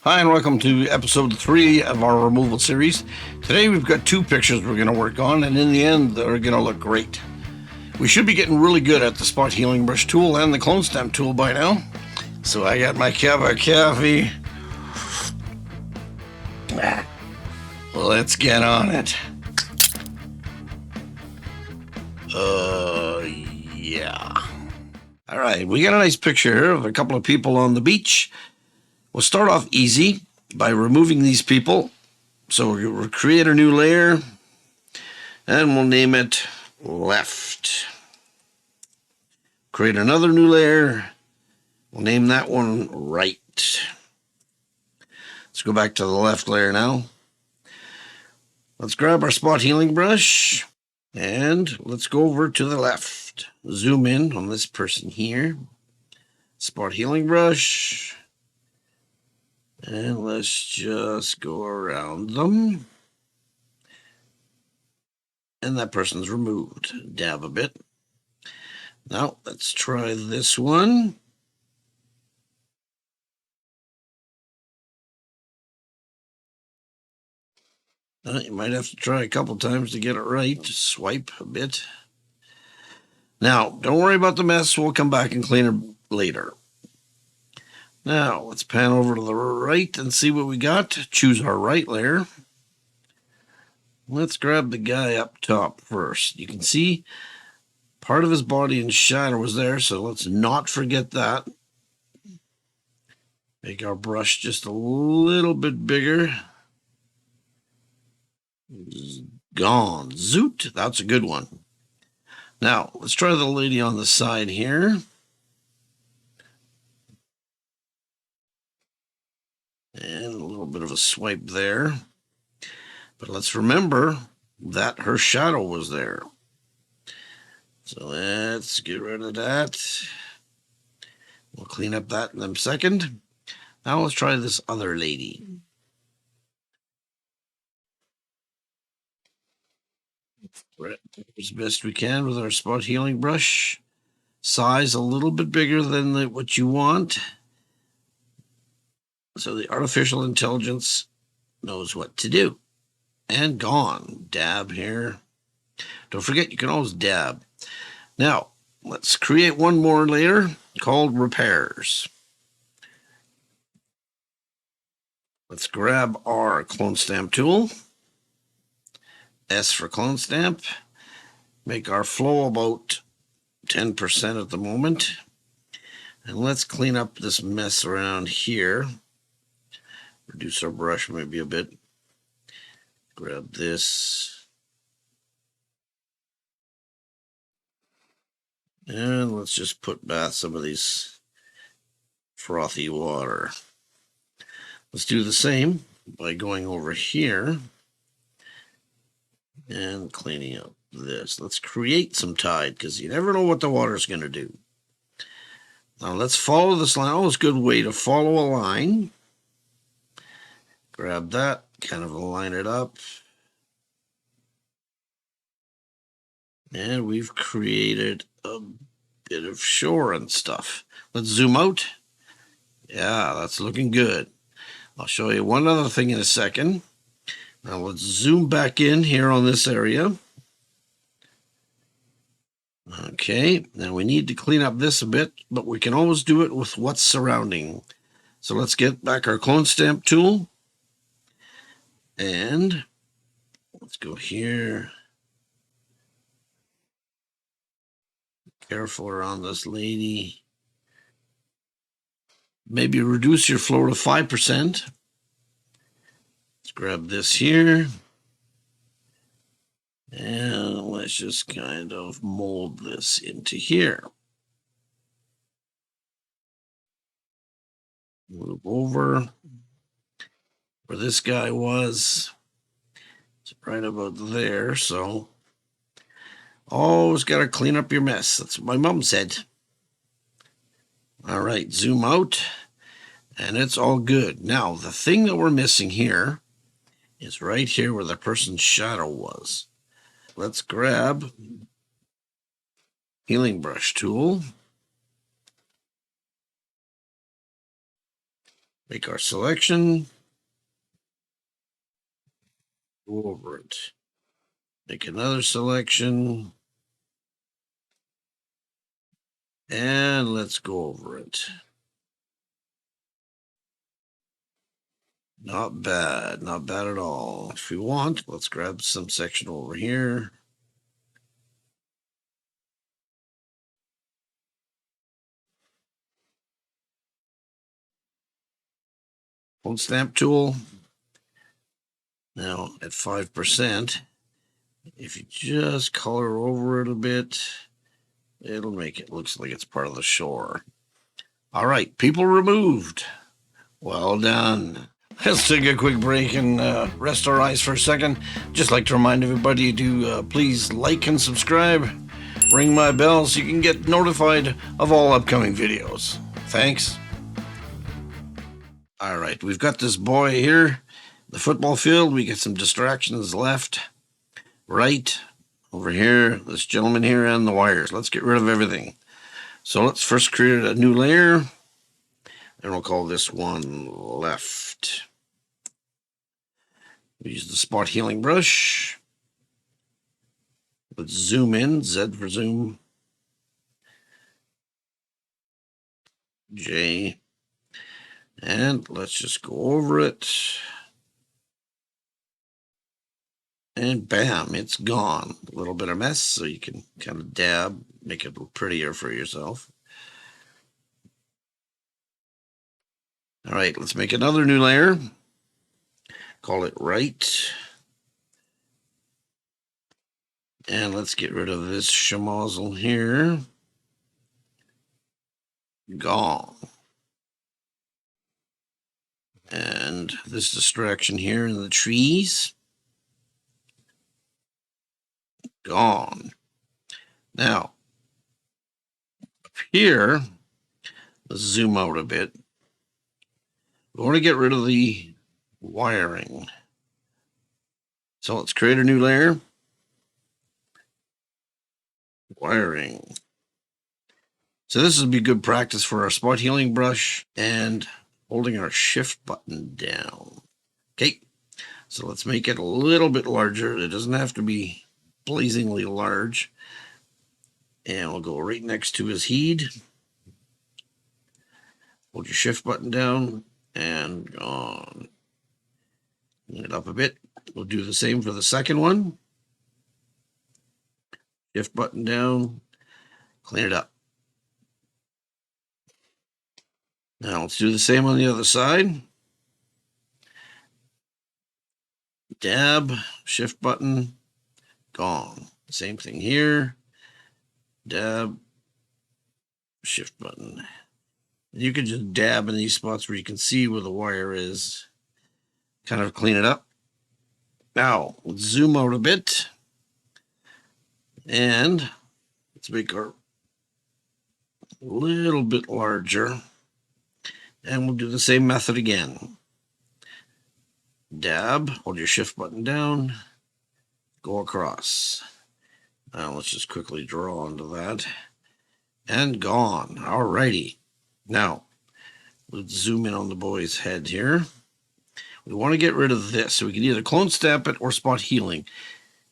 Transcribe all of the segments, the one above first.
Hi and welcome to episode 3 of our removal series. Today we've got 2 pictures we're going to work on, and in the end they're going to look great. We should be getting really good at the spot healing brush tool and the clone stamp tool by now. So I got my cup of coffee. Let's get on it. Yeah. Alright, we got a nice picture here of a couple of people on the beach. We'll start off easy by removing these people. So we'll create a new layer and we'll name it left. Create another new layer. We'll name that one right. Let's go back to the left layer now. Let's grab our spot healing brush and let's go over to the left. Zoom in on this person here. Spot healing brush. And let's just go around them. And that person's removed. Dab a bit. Now, let's try this one. You might have to try a couple times to get it right. Just swipe a bit. Now, don't worry about the mess. We'll come back and clean it later. Now, let's pan over to the right and see what we got. Choose our right layer. Let's grab the guy up top first. You can see part of his body in shadow was there, so let's not forget that. Make our brush just a little bit bigger. Gone. Zoot. That's a good one. Now, let's try the lady on the side here. And a little bit of a swipe there. But let's remember that her shadow was there. So let's get rid of that. We'll clean up that in a second. Now let's try this other lady. As best we can with our spot healing brush. Size a little bit bigger than what you want. So the artificial intelligence knows what to do. And gone. Dab here. Don't forget, you can always dab. Now, let's create one more layer called repairs. Let's grab our clone stamp tool. S for clone stamp. Make our flow about 10% at the moment. And let's clean up this mess around here. Reduce our brush maybe a bit. Grab this. And let's just put back some of these frothy water. Let's do the same by going over here and cleaning up this. Let's create some tide because you never know what the water is going to do. Now let's follow this line. Always a good way to follow a line. Grab that, kind of line it up. And we've created a bit of shore and stuff. Let's zoom out. Yeah, that's looking good. I'll show you one other thing in a second. Now let's zoom back in here on this area. Okay, now we need to clean up this a bit, but we can always do it with what's surrounding. So let's get back our clone stamp tool. And let's go here. Careful around this lady. Maybe reduce your flow to 5%. Let's grab this here. And let's just kind of mold this into here. Move over where this guy was. It's right about there, so always got to clean up your mess. That's what my mom said. All right, zoom out, and it's all good. Now, the thing that we're missing here is right here where the person's shadow was. Let's grab healing brush tool. Make our selection. Go over it. Make another selection. And let's go over it. Not bad, not bad at all. If we want, let's grab some section over here. Phone stamp tool. Now at 5%, if you just color over it a bit, it'll make it look like it's part of the shore. All right, people removed. Well done. Let's take a quick break and rest our eyes for a second. Just like to remind everybody to please like and subscribe. Ring my bell so you can get notified of all upcoming videos. Thanks. All right, we've got this boy here, the football field. We get some distractions left, right, over here, this gentleman here, and the wires. Let's get rid of everything. So let's first create a new layer, and we'll call this one left. We use the spot healing brush. Let's zoom in, Z for zoom, J, and let's just go over it. And bam, it's gone. A little bit of mess, so you can kind of dab, make it look prettier for yourself. All right, let's make another new layer. Call it right. And let's get rid of this schmozzle here. Gone. And this distraction here in the trees. Gone. Now, up here, let's zoom out a bit. We want to get rid of the wiring. So let's create a new layer. Wiring. So this would be good practice for our spot healing brush and holding our shift button down. Okay, so let's make it a little bit larger. It doesn't have to be blazingly large. And we'll go right next to his head. Hold your shift button down and gone. Clean it up a bit. We'll do the same for the second one. Shift button down, clean it up. Now let's do the same on the other side. Dab, shift button, gone. Same thing here. Dab, shift button. You can just dab in these spots where you can see where the wire is. Kind of clean it up. Now, let's zoom out a bit. And let's make our a little bit larger. And we'll do the same method again. Dab, hold your shift button down, go across. Now let's just quickly draw onto that. And gone. Alrighty. Now, let's zoom in on the boy's head here. We want to get rid of this, so we can either clone stamp it or spot healing.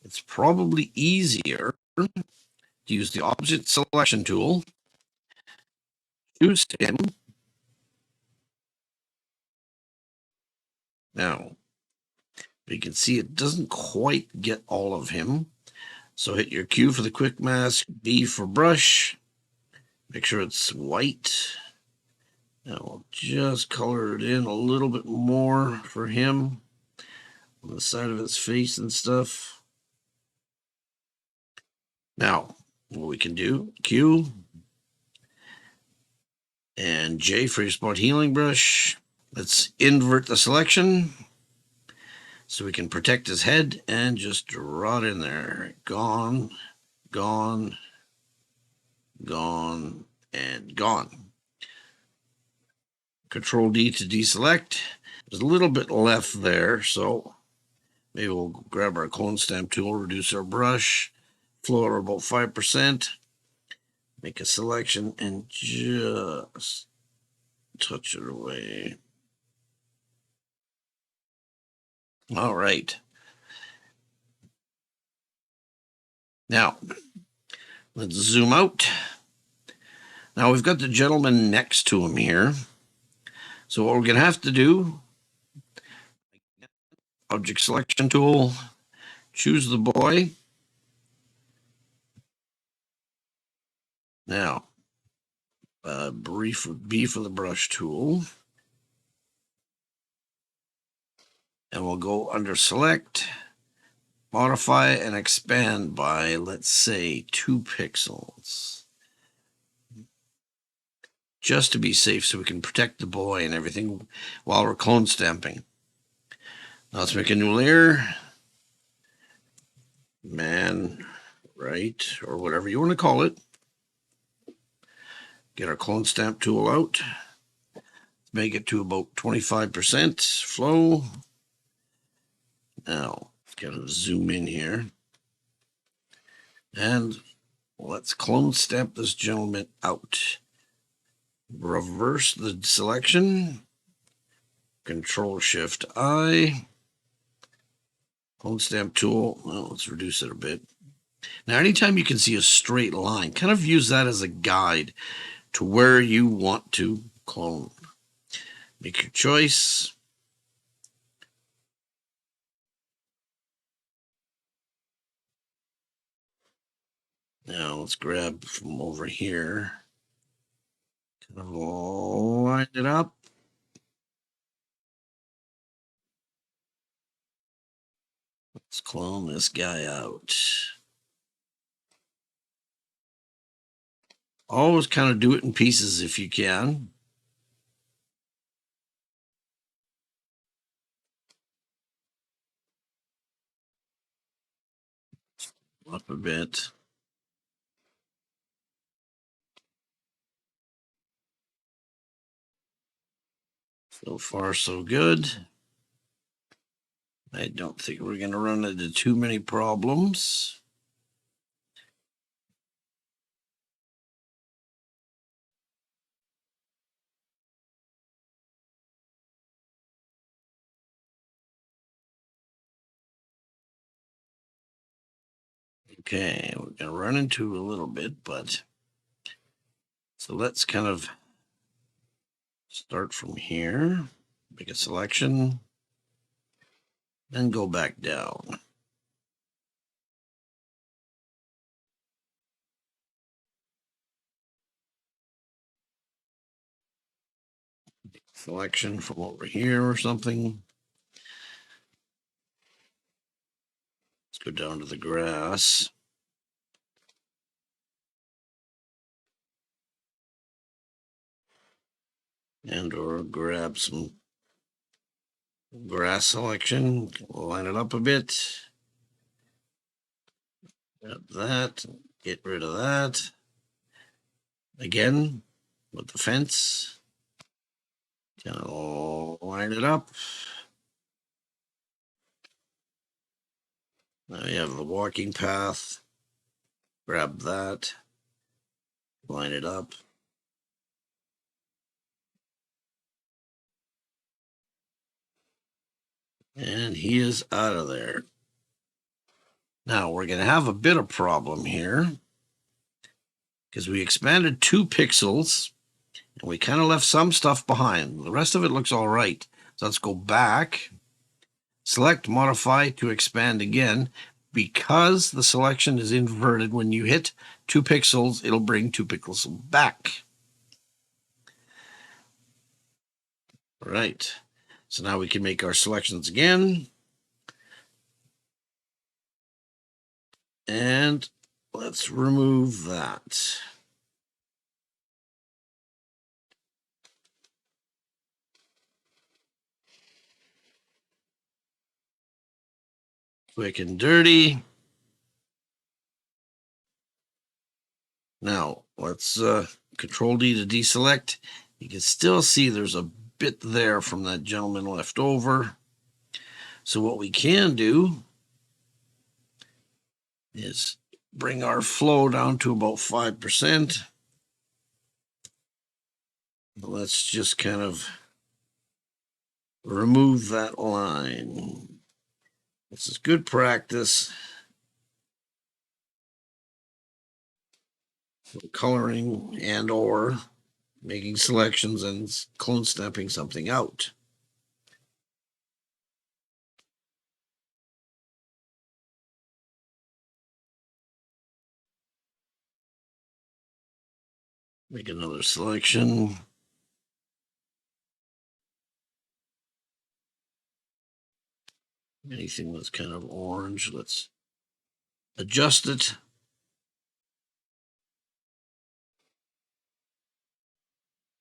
It's probably easier to use the object selection tool, choose him. Now, you can see it doesn't quite get all of him. So hit your Q for the quick mask, B for brush. Make sure it's white. Now we'll just color it in a little bit more for him on the side of his face and stuff. Now, what we can do, Q and J for your spot healing brush. Let's invert the selection so we can protect his head and just draw it in there. Gone, gone, gone, and gone. Control D to deselect. There's a little bit left there, so maybe we'll grab our clone stamp tool, reduce our brush, float about 5%, make a selection, and just touch it away. All right. Now, let's zoom out. Now we've got the gentleman next to him here. So what we're going to have to do, object selection tool, choose the boy. Now, B for the brush tool. And we'll go under select, modify and expand by, let's say, 2 pixels. Just to be safe so we can protect the boy and everything while we're clone stamping. Now let's make a new layer. Man, right, or whatever you want to call it. Get our clone stamp tool out. Make it to about 25% flow. Now, gotta zoom in here. And let's clone stamp this gentleman out. Reverse the selection. Control-Shift-I. Clone stamp tool. Well, let's reduce it a bit. Now, anytime you can see a straight line, kind of use that as a guide to where you want to clone. Make your choice. Now let's grab from over here. Kind of line it up. Let's clone this guy out. Always kind of do it in pieces if you can. Up a bit. So far, so good. I don't think we're going to run into too many problems. Okay, we're going to run into a little bit, but so let's kind of start from here, make a selection, then go back down. Selection from over here or something. Let's go down to the grass. And or grab some grass selection, line it up a bit. Grab that, get rid of that. Again, with the fence. Kind of line it up. Now you have the walking path. Grab that, line it up. And he is out of there. Now we're going to have a bit of problem here because we expanded 2 pixels and we kind of left some stuff behind. The rest of it looks all right. So let's go back, select modify to expand again. Because the selection is inverted, when you hit 2 pixels, it'll bring 2 pixels back. All right. So now we can make our selections again. And let's remove that. Quick and dirty. Now let's Control D to deselect. You can still see there's a bit there from that gentleman left over. So what we can do is bring our flow down to about 5%. Let's just kind of remove that line. This is good practice for coloring and or making selections and clone snapping something out. Make another selection. Anything that's kind of orange, let's adjust it.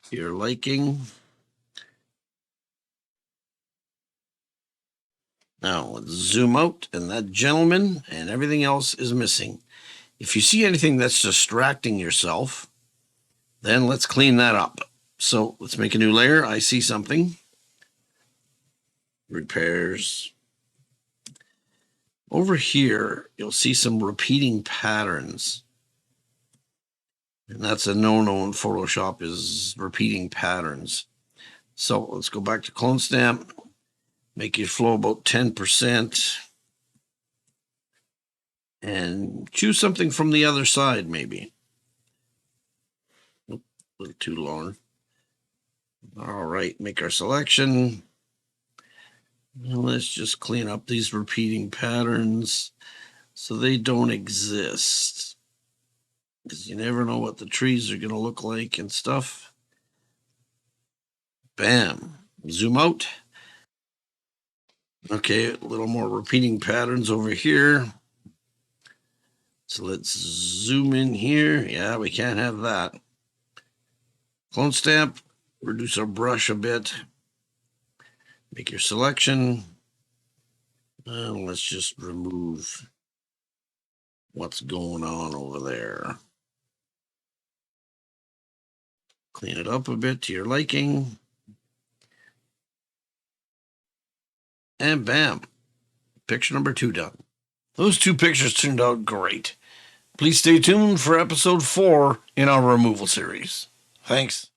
To your liking. Now let's zoom out, and that gentleman and everything else is missing. If you see anything that's distracting yourself, then let's clean that up. So let's make a new layer. I see something. Repairs. Over here, you'll see some repeating patterns. And that's a no-no in Photoshop, is repeating patterns. So let's go back to clone stamp. Make your flow about 10%. And choose something from the other side, maybe. Oop, a little too long. All right, make our selection. And let's just clean up these repeating patterns so they don't exist. Because you never know what the trees are going to look like and stuff. Bam. Zoom out. Okay, a little more repeating patterns over here. So let's zoom in here. Yeah, we can't have that. Clone stamp. Reduce our brush a bit. Make your selection. And let's just remove what's going on over there. Clean it up a bit to your liking. And bam, picture number 2 done. Those 2 pictures turned out great. Please stay tuned for episode 4 in our removal series. Thanks.